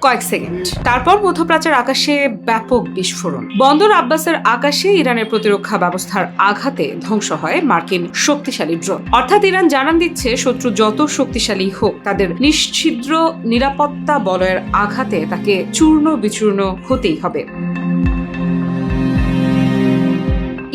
কয়েক সেকেন্ড তারপর মধ্যপ্রাচ্যের আকাশে ব্যাপক বিস্ফোরণ। বন্দর আব্বাসের আকাশে ইরানের প্রতিরক্ষা ব্যবস্থার আঘাতে ধ্বংস হয় মার্কিন শক্তিশালী ড্রোন। অর্থাৎ ইরান জানান দিচ্ছে, শত্রু যত শক্তিশালী হোক, তাদের নিশ্ছিদ্র নিরাপত্তা বলয়ের আঘাতে তাকে চূর্ণ বিচূর্ণ হতেই হবে।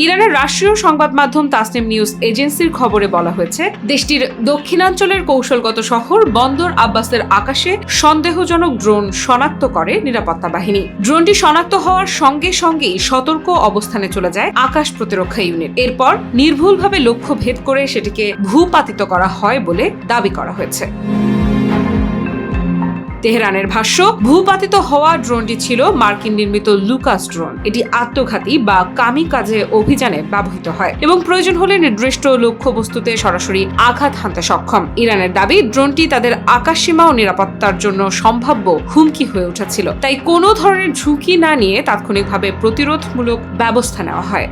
ইরানের রাষ্ট্রীয় সংবাদ মাধ্যম তাসনিম নিউজ এজেন্সির খবরে বলা হয়েছে, দেশটির দক্ষিণাঞ্চলের কৌশলগত শহর বন্দর আব্বাসের আকাশে সন্দেহজনক ড্রোন শনাক্ত করে নিরাপত্তা বাহিনী। ড্রোনটি শনাক্ত হওয়ার সঙ্গে সঙ্গেই সতর্ক অবস্থানে চলে যায় আকাশ প্রতিরক্ষা ইউনিট। এরপর নির্ভুলভাবে লক্ষ্য ভেদ করে সেটিকে ভূপাতিত করা হয় বলে দাবি করা হয়েছে। তেহরানের ভাষ্য, ভূপাতিত হওয়া ড্রোনটি ছিল মার্কিন নির্মিত লুকাস ড্রোন। এটি আত্মঘাতী বা কামিকাজে অভিযানে ব্যবহৃত হয় এবং প্রয়োজন হলে নির্দিষ্ট লক্ষ্যবস্তুতে সরাসরি আঘাত হানতে সক্ষম। ইরানের দাবি, ড্রোনটি তাদের আকাশসীমা ও নিরাপত্তার জন্য সম্ভাব্য হুমকি হয়ে উঠেছিল, তাই কোনো ধরনের ঝুঁকি না নিয়ে তাৎক্ষণিকভাবে প্রতিরোধমূলক ব্যবস্থা নেওয়া হয়।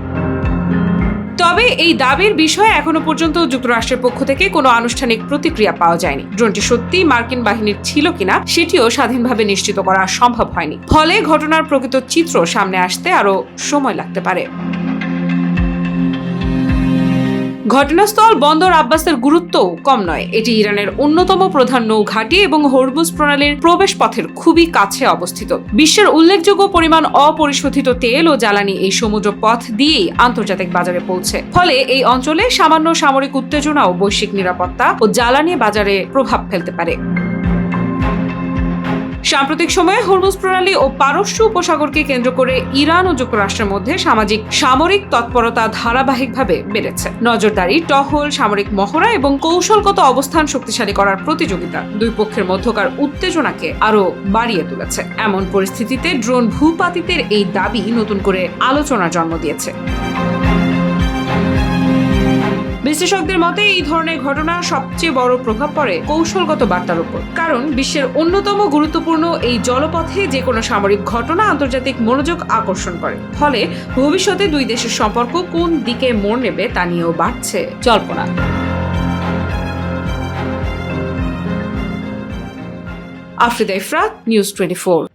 তবে এই দাবির বিষয়ে এখনো পর্যন্ত যুক্তরাষ্ট্রের পক্ষ থেকে কোনো আনুষ্ঠানিক প্রতিক্রিয়া পাওয়া যায়নি। ড্রোনটি সত্যিই মার্কিন বাহিনীর ছিল কিনা সেটিও স্বাধীনভাবে নিশ্চিত করা সম্ভব হয়নি। ফলে ঘটনার প্রকৃত চিত্র সামনে আসতে আরও সময় লাগতে পারে। ঘটনাস্থল বন্দর আব্বাসের গুরুত্বও কম নয়। এটি ইরানের অন্যতম প্রধান নৌঘাঁটি এবং হরমুজ প্রণালীর প্রবেশ পথের খুবই কাছে অবস্থিত। বিশ্বের উল্লেখযোগ্য পরিমাণ অপরিশোধিত তেল ও জ্বালানি এই সমুদ্র পথ দিয়েই আন্তর্জাতিক বাজারে পৌঁছে। ফলে এই অঞ্চলে সামান্য সামরিক উত্তেজনাও বৈশ্বিক নিরাপত্তা ও জ্বালানি বাজারে প্রভাব ফেলতে পারে। সাম্প্রতিক সময়ে হরমুজ প্রণালী ও পারস্য উপসাগরকে কেন্দ্র করে ইরান ও যুক্তরাষ্ট্রের মধ্যে সামরিক তৎপরতা ধারাবাহিকভাবে বেড়েছে। নজরদারি, টহল, সামরিক মহড়া এবং কৌশলগত অবস্থান শক্তিশালী করার প্রতিযোগিতা দুই পক্ষের মধ্যকার উত্তেজনাকে আরও বাড়িয়ে তুলেছে। এমন পরিস্থিতিতে ড্রোন ভূপাতিতের এই দাবি নতুন করে আলোচনার জন্ম দিয়েছে। বিশ্লেষকদের মতে এই ধরনের ঘটনার সবচেয়ে বড় প্রভাব পড়ে কৌশলগত বার্তার উপর। কারণ বিশ্বের অন্যতম গুরুত্বপূর্ণ এই জলপথে যে কোনো সামরিক ঘটনা আন্তর্জাতিক মনোযোগ আকর্ষণ করে। ফলে ভবিষ্যতে দুই দেশের সম্পর্ক কোন দিকে মোড় নেবে তা নিয়েও বাড়ছে জল্পনা। আফ্রিদা ইফরাত, নিউজ 24।